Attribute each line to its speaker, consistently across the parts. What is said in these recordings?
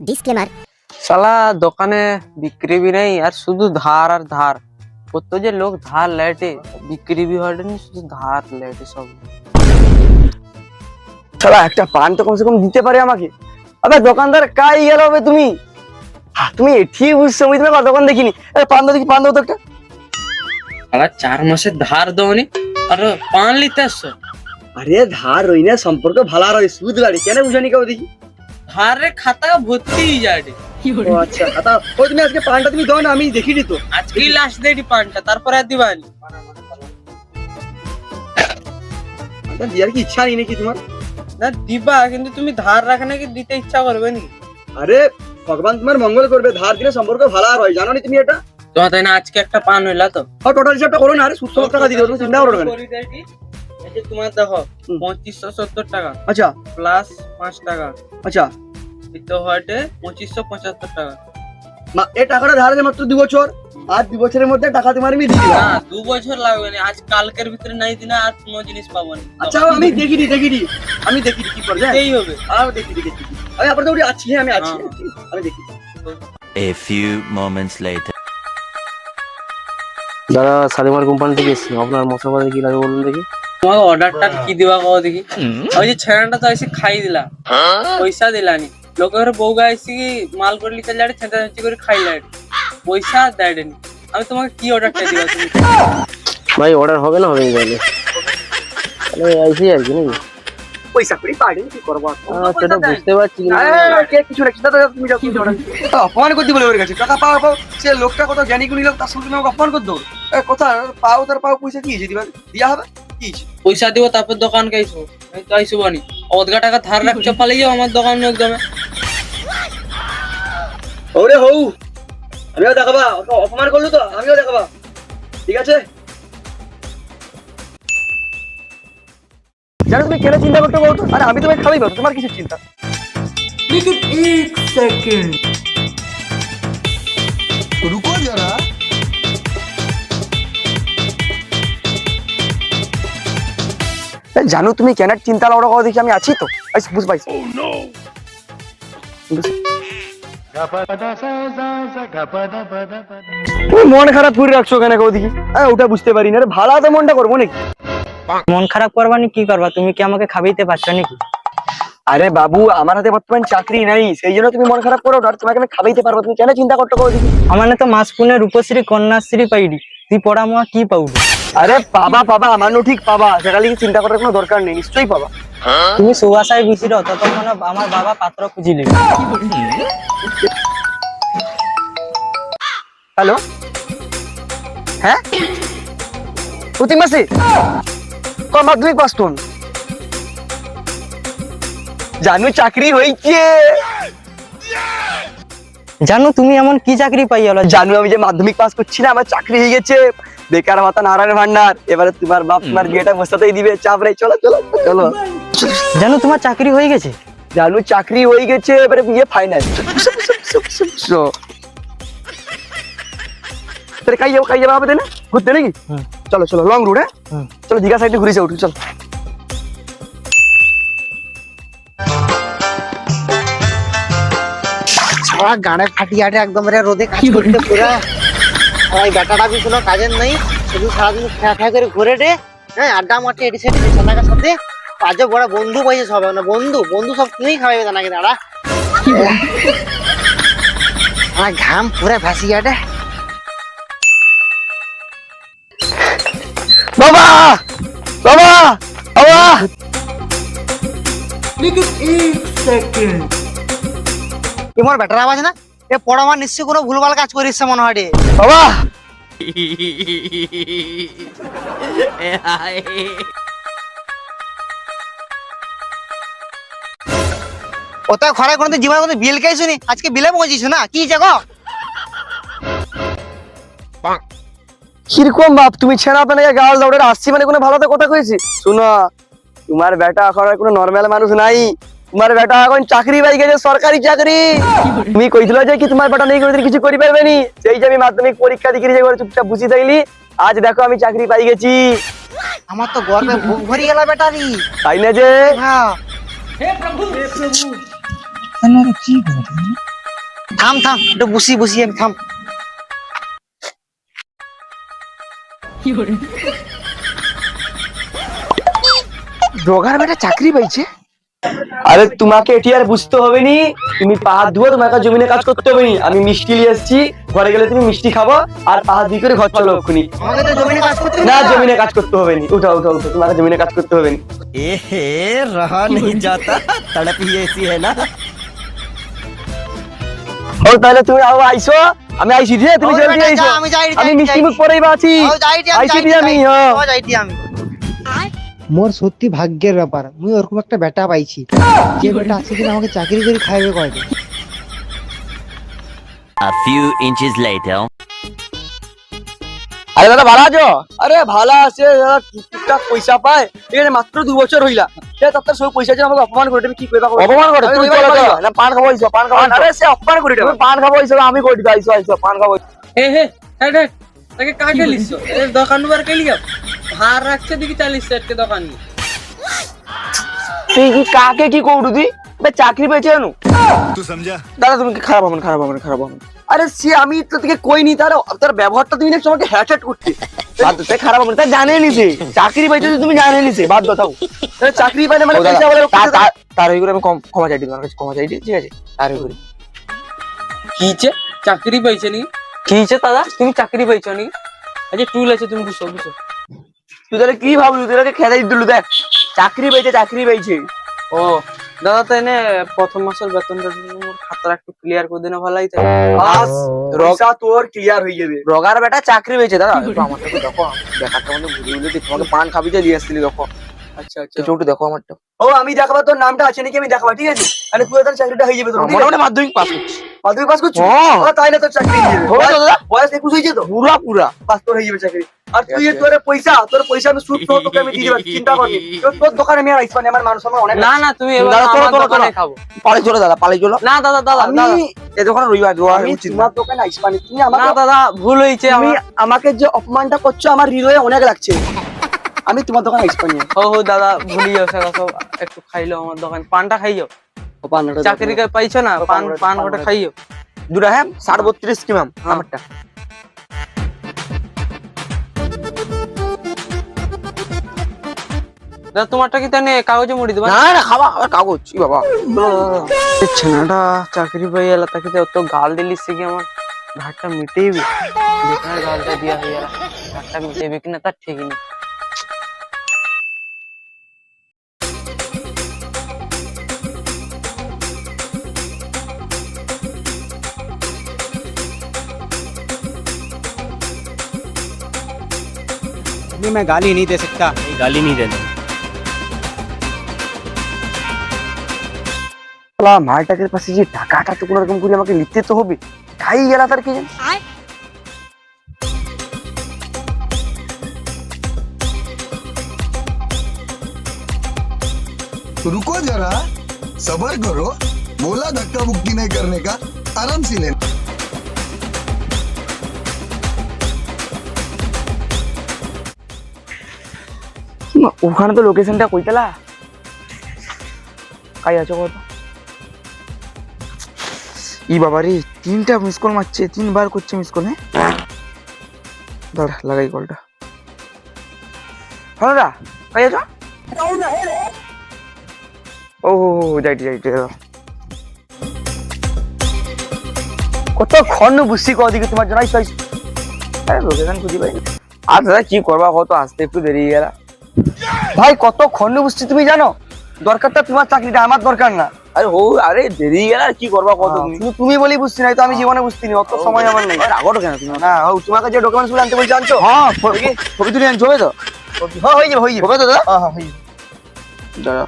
Speaker 1: Disclaimer.
Speaker 2: শালা দোকানে বিক্রি भी नहीं আর শুধু ধার আর ধার। কত যে লোক ধার লেটে, বিক্রি भी হয়নি, শুধু ধার লেটে সব।
Speaker 3: শালা একটা পান তো কমসে কম দিতে পারে আমাকে। আবে দোকানদার কাই গেল হবে তুমি? তুমি ঠিক বুঝছো, আমি তোমার দোকান দেখিনি। পান দাও দেখি, পান দাও তো একটা।
Speaker 2: শালা 4 মাসের ধার দওনি আর পান লিতে আসছো?
Speaker 3: আরে ধার রই না, সম্পর্ক ভালো আর সুদ বাড়ি কেন বুঝানি কেউ দেখি।
Speaker 2: ধারে খাতা ভর্তি যাড়ে।
Speaker 3: ও আচ্ছা, আতা ওই তুমি আজকে পানটা তুমি দাও না, আমি দেখিনি তো।
Speaker 2: আজকেই লাস্ট দেটি পানটা, তারপরে আর দিবানি।
Speaker 3: আতা দিয়ার কি ইচ্ছা নেই নাকি তোমার?
Speaker 2: না দিবা, কিন্তু তুমি ধার রাখনে কি দিতে ইচ্ছা করবে নি?
Speaker 3: আরে ভগবান তোমার মঙ্গল করবে, ধার দিলে সম্পর্ক ভালো আর হয়, জানো নি তুমি এটা?
Speaker 2: তো তাই না, আজকে একটা পান হইলা তো।
Speaker 3: হ্যাঁ টোটাল হিসাবটা করো না, আরে সুদ সহ টাকা দিতে হবে, চিন্তা করো না।
Speaker 2: এই যে তোমার দেখো 2570 টাকা
Speaker 3: আচ্ছা
Speaker 2: প্লাস 5 টাকা,
Speaker 3: আচ্ছা,
Speaker 2: তো হটে 2575 টাকা।
Speaker 3: না এই টাকাটা ধার আছে মাত্র 2 বছর, আর 2 বছরের মধ্যে টাকা তোমার আমি দিয়ে দিলাম।
Speaker 2: না 2 বছর লাগবে না, আজ কালকের ভিতরে নাই দিনা আর কোনো জিনিস পাবো না।
Speaker 3: আচ্ছা আমি দেখিনি কি করবে
Speaker 2: এই হবে।
Speaker 3: আর দেখি আমি আপনাদের ওটি আছি, হ্যাঁ আমি আছি, আমি দেখি।
Speaker 4: A few moments later.
Speaker 2: দাদা শালিমার কোম্পানি থেকে এসেছি, আপনার মশলা পাতা কি লাগে বলুন দেখি। তোমাকে অর্ডারটা কি দিবা কও দেখি। ওই যে ছেড়াটা তো এসে খাই দিলা, পয়সা দিলানি। লোকের বউগা এসে কি মাল করে লিখে যাড়ে ছেঁচা ছেঁচি করে খাইলা, পয়সা দেয়নি। আমি তোমাকে কি অর্ডারটা দিবা তুমি? ভাই অর্ডার হবে না, হবে গেলে তাহলে আইসি আর কি নাকি?
Speaker 3: পয়সা করি পাইনি কি করব?
Speaker 2: সেটা বুঝতে পারছি না।
Speaker 3: কিছু না, দাদা তুমি যাও, তুমি অপমান করতে বলে ওর কাছে টাকা পাও পাও, সে লোকটা কত জ্ঞানী গুণী লোক, তার সঙ্গে তুমি অপমান করতে দৌড়। কথা পাও তার পাও, পয়সা কি হয়েছে দিবা, দিয়া হবে কি হয়েছে?
Speaker 2: পয়সা দিব তারপর দোকান খাইছো, আমি তো আইসো বানি। অদগা টাকা ধার রাখছো, পালিয়ে যাও আমার দোকান একদমে।
Speaker 3: ওরে হউ, আমিও দেখাবা, অপমান করলো তো আমিও দেখাবা, ঠিক আছে? জানো তুমি কেন চিন্তা করতে বলতো? আরে আমি তোমায় খাওয়াই পাবো, তোমার কিছু চিন্তা।
Speaker 5: रुको जरा।
Speaker 3: জানো তুমি কেন চিন্তা লাউড়া করো দেখি, আমি আছি তো, বুঝ পাইছি। তুমি মন খারাপ করে রাখছো কেন কেউ দেখি? ওটা বুঝতে পারি না, ভাড়া তো মনটা করবো নাকি?
Speaker 6: মন খারাপ করবানি কি করবা? তুমি কি আমাকে খাবিতে পারছো নাকি?
Speaker 3: আরে বাবু, আমার হাতে বর্তমান চাকরি নাই, সেই জন্য তুমি মন খারাপ করো, আর তোমাকে আমি খাবাইতে পারবো, তুমি কেন চিন্তা করতে করো দেখি?
Speaker 6: আমার তো মাস পুনে রূপশ্রী কন্যাশ্রী পাইডি, তুই পড়া মোয়া কি পাউডি?
Speaker 3: আরে পাবা আমারও ঠিক পাবা, সেখানে কি চিন্তা করার কোনো দরকার নেই, নিশ্চয়ই পাবা।
Speaker 6: তুমি সুবাসায় বিছির ততক্ষণ আমার বাবা পাত্র খুঁজিলে।
Speaker 3: হ্যালো, হ্যাঁ প্রতি মাসে মাধ্যমিক পাস তুন? জানু চাকরি হয়েছে।
Speaker 6: জানো তুমি এমন কি চাকরি পাই গেল?
Speaker 3: জানু আমি যে মাধ্যমিক পাস করছি না, আমার চাকরি হয়ে গেছে, বেকার ভাতা নারায়ণ ভান্ডার। এবারে তোমার বাপ তোমার বিয়েটা বসাতেই দিবে, চাপ নেই, চলো চলো চলো।
Speaker 6: জানো তোমার চাকরি হয়ে গেছে?
Speaker 3: জানু চাকরি হয়ে গেছে, এবারে বিয়ে ফাইনাল। কাই যাবো হবে না ঘুরতে নাকি? চলো চলো, লং রুট, হ্যাঁ চলো দীঘা সাইডে ঘুরে যাও, চলো।
Speaker 7: গানের ফাটিয়াটে একদম রোদে কাজ করতে পুরা বেটাটা বি কোনো কাজের নাই, শুধু সারাদিন খেয়া খেয়া করে ঘুরে রে, হ্যাঁ আড্ডা মাঠে এটি সেটি বিছানার সাথে কাজে বড় বন্ধু পাইছে সব, না বন্ধু সব তুই খাওয়াবে নাকি দাঁড়া? আমার ঘাম পুরা ভাসি যাটে।
Speaker 3: বাবা বাবা বাবা,
Speaker 7: তোমার বেটার আওয়াজ না? এ পড়া আমার নিশ্চয়ই কোনো ভুলভাল কাজ করিস মনে হয় রে।
Speaker 3: বাবা
Speaker 7: ওটা ঘরে কোনোদিন জীবনে কোনো বিল খাইছো নি, আজকে বিলে পৌঁছিস না কি জাগো?
Speaker 3: কিরকম বাপ তুমি, ছেড়া পেলে গাল দৌড়ে আসছি মানে কোনো ভালো কথা কইছি? শুনো, তোমার বেটা এখন আর কোনো নর্মাল মানুষ নাই, তোমার বেটা এখন চাকরি পাই গেছে, সরকারি চাকরি। তুমি কইছিল যে কি তোমার বেটা নেই করে কিছু করি পারবে নি, সেই যে আমি মাধ্যমিক পরীক্ষা দিকে যে চুপচাপ বুঝি থাকলি, আজ দেখো আমি চাকরি পাই গেছি।
Speaker 7: আমার তো গর্বে বুক ভরি গেল বেটারি।
Speaker 3: তাই না যে?
Speaker 7: হ্যাঁ
Speaker 2: हे प्रभु
Speaker 7: থাম থাম, একটু বসি বসি আমি থাম।
Speaker 3: ব্লগার বেটা চাকরি পাইছে। আরে তোমাকে এটি আর বুঝতে হবে নি, তুমি পাহাড় ধুয়ে তোমাকে জমিনে কাজ করতে হবে নি। আমি মিষ্টি নিয়ে এসেছি, ঘরে গেলে তুমি মিষ্টি খাবো আর পাহাড় দিয়ে করে ঘর চলো এক্ষুনি।
Speaker 7: আমাকে তো জমিনে কাজ করতে
Speaker 3: না জমিনে কাজ করতে হবে নি, উঠো উঠো উঠো, তোমাকে জমিনে কাজ করতে হবে নি।
Speaker 4: ए रहा नहीं जाता तड़प ही ऐसी है ना।
Speaker 3: ও তাহলে তুমি আইসো, আমি আইসি দিয়ে তুমি
Speaker 7: ওই
Speaker 3: জলদি
Speaker 7: বেটা,
Speaker 3: আইসো।
Speaker 7: যা, আমি যাই,
Speaker 3: আমি
Speaker 7: যাই,
Speaker 3: মিষ্টি
Speaker 7: যাই।
Speaker 3: মুখ পরেই আছি, আইসি দিয়ে আমি। হ্যাঁ।
Speaker 7: মোর সত্যি ভাগ্যের ব্যাপার, মুই ওরকম একটা বেটা পাইছি, যে বেটা আছে কিনা আমাকে চাকরি করে খাইবে কয়বে।
Speaker 4: A few inches later.
Speaker 3: আরে দাদা ভালো আছো? আরে ভালো আছে দাদা, টুকটাক পয়সা পায়, ঠিক আছে মাত্র 2 বছর হইলা। সে তার সব পয়সা দিয়ে আমাকে অপমান করে, তুমি কি কইবা? অপমান করে তুই চলো না, পান খাবো আইছো, পান খাবো। আরে সে অপমান করে, তুমি পান খাবো আইছো, আমি কই দিই আইছো আইছো পান খাবো।
Speaker 2: হে হে হেড হেড তাকে কাকে লিখছো এর দোকান বার কে লিখা ভার রাখছে দেখি 40 সেট কে দোকান নিয়ে
Speaker 3: তুই কি কাকে কি কইরু তুই? বে চাকরি পেয়েছে জানো
Speaker 5: तू समझा?
Speaker 3: দাদা, তুমি কি খারাপ হবে না, খারাপ হবে না, খারাপ হবে না। আরে সে আমি তো তোকে কইনি, তার ব্যবহারটা তুমি নেক্সট আমাকে হ্যাট হ্যাট করতে বাদ দাও। খারাপ হবে না, তা জানে নিছে চাকরি পাইছে, তুমি জানে নিছে বাদ দাও। তাহলে চাকরি পাইলে মানে পয়সা বলে তার হই করে আমি ক্ষমা চাইছি, তোমার কাছে ক্ষমা চাইছি, ঠিক আছে? তার হই করে
Speaker 2: কিছে চাকরি পাইছে নি
Speaker 3: কি হইছে দাদা?
Speaker 2: তুমি চাকরি পাইছো নি আচ্ছা টুল আছে তুমি বুঝছো বুঝছো
Speaker 3: তুই তাহলে কি ভাবলি? তুই তাহলে খেদাই দিলু, দেখ চাকরি পাইছে, চাকরি পাইছে।
Speaker 2: ও দাদা তো এনে প্রথম মাসের বেতনটা মোর খাতাটা একটু ক্লিয়ার করে দিনা ভালোই থাকে
Speaker 3: বাস পয়সা তোর ক্লিয়ার হয়ে যাবে। রগার বেটা চাকরি পেয়েছে দাদা, একটু আমারটা দেখো, দেখাটা মানে ঘুরে ঘুরে দেখো, তোমাকে পান খাবি যে দিয়ে আসছিলি দেখো।
Speaker 2: আচ্ছা আচ্ছা
Speaker 3: একটু দেখো আমারটা। ও আমি দেখাবো, তোর নামটা আছে নাকি আমি দেখাবো, ঠিক আছে? তাহলে তুই তার চাকরিটা হয়ে যাবে তোর। মোটামুটি মাধ্যমিক পাস করছিস। মাধ্যমিক পাস করছিস? ও তাই না, তোর চাকরি হয়ে যাবে। বয়স 21 হয়েছে তো? পুরা পুরা পাস তোর হয়ে যাবে চাকরি। আর তুই তোর পয়সা আমি সুদ সহ তোকে আমি দিয়ে দেব, চিন্তা করবি। তোর দোকানে আমি আর আইস মানে আমার মানুষ আমার অনেক।
Speaker 2: না না তুমি এবার আমার দোকানে খাবো
Speaker 3: পালাই চলো দাদা, পালাই চলো।
Speaker 2: না দাদা দাদা
Speaker 3: আমি এই দোকানে রবিবার তোমার দোকানে আইস মানে তুমি
Speaker 2: না
Speaker 3: আমাকে,
Speaker 2: দাদা ভুল হয়েছে
Speaker 3: তুমি
Speaker 2: আমার
Speaker 3: আমাকে যে অপমানটা করছো আমার হৃদয়ে অনেক লাগছে। আমি তোমার দোকানে আইস পানি
Speaker 2: ও দাদা ভুলি যাও সেটা সব একটু খাইলো আমার দোকান পানটা খাইও চাকরি পাইছো না পান পান গোটা খাইও
Speaker 3: দুটা। হ্যাঁ 60-32 কি ম্যাম আমারটা।
Speaker 2: দাদা তোমারটা কি তাহলে কাগজে মুড়ি দেবা
Speaker 3: না না খাবা আর কাগজ কি বাবা।
Speaker 2: ছেলেটা চাকরি পাই গেল তাকে তো অত গাল দিলিস কি আমার ঘাটটা মিটেইবি বেকার গালটা দিয়া হয়ে গেল ঘাটটা মিটেইবি কিনা তার ঠিক নেই
Speaker 6: मैं गाली नहीं दे सकता।
Speaker 4: गाली नहीं देना।
Speaker 3: মালটাকের পাশে যে টাকাটা তো কোনো রকম করে আমাকে নিতে তো হবে, খাই গেল তার কি জানি।
Speaker 5: रुको जरा, सबर करो, बोला धक्का मुक्की नहीं करने का, आराम से लेना।
Speaker 3: ওখানে তো লোকেশনটা কইতালা কাই আছো কত ই বাবা রে, 3টা মিস কল মারছে, 3বার করছে মিস কল। হ্যাঁ দাঁড়া লাগাই কলটা। হ্যালো দা কাই আছো? ও যাইটি যাইটি কতক্ষণ বুঝছি কদিকে তোমার জন্য আইসো আইসো। আরে লোকেশন খুঁজি পাইনি। আর দাদা কি করবা, কত আসতে একটু দেরি গেল ভাই, কতক্ষণ বুঝছি তুমি জানো? দরকারটা তোমার চাকরিটা, আমার দরকার না। আরে আরে দেরি গেল আর কি করবা কত, তুমি বলি বুঝছি না তো আমি জীবনে বুঝছি না, অত সময় আমার নেই। আগটো কেন তুমি? না তোমাকে যে ডকুমেন্টস গুলো আনতে বলছি আনছো? হ্যাঁ ছবি তুলে আনছো, হবে তো? হ্যাঁ হয়ে যাবে হবে তো দাদা? হ্যাঁ হয়ে যাবে দাদা।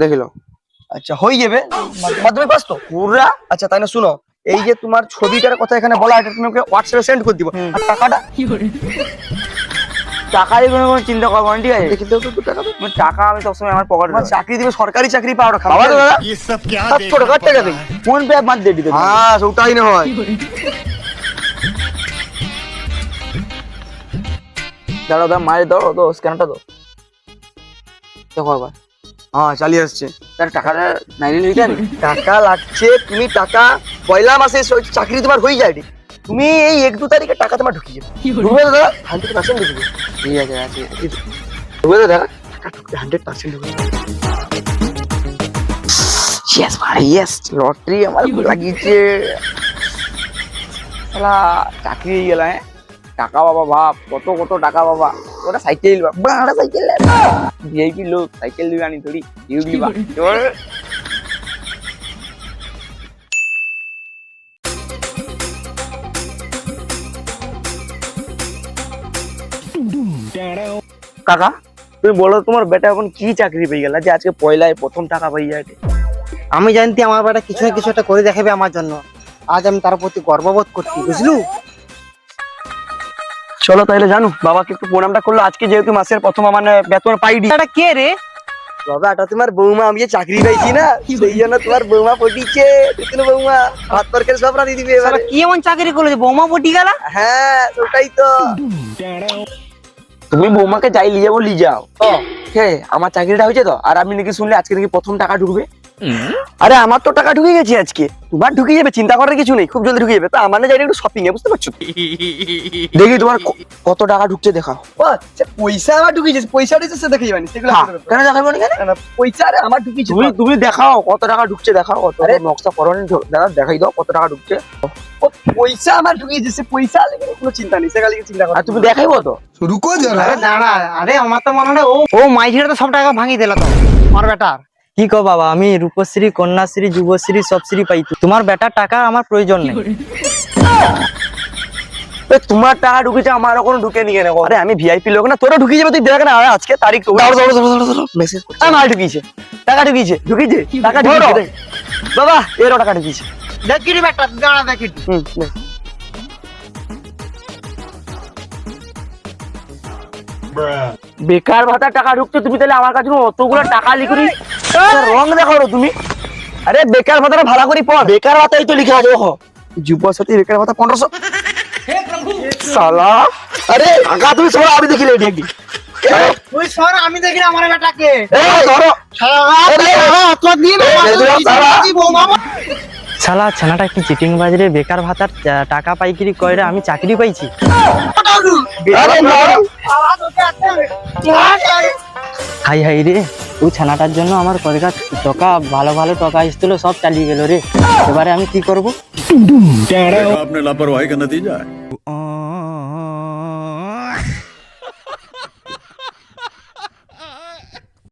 Speaker 3: দেখিলো আচ্ছা হয়ে যাবে। মাধ্যমিক পাস তো পুরা? আচ্ছা তাই না, শুনো এই যে তোমার ছবিটার কথা এখানে বলা, এটা তুমি আমাকে হোয়াটসঅ্যাপে সেন্ড করে দিবো। আর টাকাটা টাকা দিয়ে কোনো চিন্তা করবো না, ঠিক আছে? দেখি তো টাকা, টাকা আমি সবসময় আমার পকেটে। চাকরি দিবে, সরকারি চাকরি পাওয়া খাওয়া দাদা।
Speaker 5: ये सब क्या
Speaker 3: 700 টাকা টাকা দেই ফোন পে বাদ দিয়ে দিতে। হ্যাঁ ওটাই না হয়। দাঁড়াও দাঁড়া মারে দাও তো স্ক্যানটা দাও দেখো একবার। হ্যাঁ চালিয়ে আসছে। তার টাকাটা নাইলে লইতেন টাকা লাগছে, তুমি টাকা পয়লা মাসে চাকরি তোমার হয়ে যায় রে। তুমি এই 1-2 তারিখে টাকা তোমার ঢুকিয়ে ঢুকবে দাদা 100% ঢুকবে। ঠিক আছে আছে ঢুকবে দাদা, টাকা ঢুকবে 100% ঢুকবে। ইয়েস ভাই ইয়েস, লটারি আমার লাগিয়েছে। শালা চাকরি হয়ে গেল। হ্যাঁ টাকা বাবা ভাব, কত কত টাকা বাবা। ওটা সাইকেল বাবা সাইকেল ভিআইপি লোক সাইকেল দিবে আনি থোড়ি ইউবি বা চল। কাকা তুমি বলো তোমার বেটা এখন কি চাকরি পেয়ে গেল যে আজকে পয়লায় প্রথম টাকা পেয়ে যায়?
Speaker 7: আমি জানতি আমার বেটা কিছু না কিছু একটা করে দেখাবে আমার জন্য। আজ আমি তার প্রতি গর্ববোধ করছি, বুঝলু?
Speaker 3: চলো তাহলে জানো বাবাকে একটু প্রণামটা করলো। আজকে যেহেতু মাসের প্রথম আমার বেতন পাইনি।
Speaker 6: এটা কে রে?
Speaker 3: বাবা এটা তোমার বৌমা, আমি যে চাকরি পাইছি না সেই জন্য তোমার বৌমা পটিছে। দেখলো বৌমা ভাত তরকারি সব রাঁধি দিবে
Speaker 6: শালা
Speaker 3: এবারে।
Speaker 6: কি এমন চাকরি করলো যে বৌমা পটি গেল?
Speaker 3: হ্যাঁ ওটাই তো। তুমি বৌমাকে যাই লিয়ে যাবো লিয়ে যাও। হ্যাঁ আমার চাকরিটা হয়েছে তো। আর আমি নাকি শুনলে আজকে নাকি প্রথম টাকা ঢুকবে। আরে আমার তো টাকা ঢুকে গেছে আজকে, তোমার ঢুকে যাবে, চিন্তা করার কিছু নেই, খুব জলদি ঢুকে যাবে। তো আমার না যাই একটু শপিং এ, বুঝতে পারছো? দেখি তোমার কত টাকা ঢুকছে দেখাও। ও আচ্ছা পয়সা আমার ঢুকেছে, পয়সা ঢুকেছে দেখে যাবানি সেগুলো কেন দেখাবো না? কেন পয়সা আরে আমার ঢুকেছে। তুমি দেখাও কত টাকা ঢুকছে দেখাও। কত নকশা করনি দাদা, দেখাই দাও কত টাকা ঢুকছে। ও পয়সা আমার ঢুকেছে, সে পয়সা লেগে কোনো চিন্তা নেই, সেগুলো চিন্তা করো। আর তুমি দেখাইবো তো?
Speaker 5: रुको जरा।
Speaker 7: আরে দাঁড়া, আরে আমার তো মনে হয় ও মাইঝিটা তো সব টাকা ভাঙিয়ে দিল তো আমার বেটার।
Speaker 6: কি কো বাবা, আমি রূপশ্রী, কন্যাশ্রী, যুবশ্রী সব শ্রী পাই, তোমার বেটার টাকা আমার প্রয়োজন নেই।
Speaker 3: তোমার টাকা ঢুকেছে আমার কোনো ঢুকে নিয়ে নেবো। আরে আমি ভিআইপি লোক না, তোরা ঢুকে যাবে। তুই দেখ না আজকে তারিখ মেসেজ আমার ঢুকিয়েছে, টাকা ঢুকিয়েছে টাকা ঢুকিয়েছে বাবা, এরও টাকা ঢুকিয়েছে।
Speaker 7: দেখি রে বেটা, দাঁড়া দেখি।
Speaker 3: বেকার ভাতা টাকা ঢুকছে, তুমি তাহলে আমার কাছে অতগুলো টাকা লিখি রং দেখো তুমি। আরে বেকার ভাতাটা ভাড়া করি পর, বেকার ভাতাই তো লিখে আছে দেখো, যুবসাথী বেকার ভাতা 1500। সালা আরে আগা তুমি সব আমি দেখিলে এটি একদিন।
Speaker 7: তুই সর, আমি দেখি না আমার বেটাকে।
Speaker 3: ধরো
Speaker 6: শালা ছানাটা কি চিটিং বাজরে, বেকার ভাতার টাকা পাইকিরি কয়রে আমি চাকরি পাইছি। হাই হাই রে, ওই ছানাটার জন্য আমার কয়টা টাকা ভালো ভালো টাকা আসছিল সব চালিয়ে গেল রে। এবারে আমি কি করব?
Speaker 1: आपने लापरवाही का नतीजा है।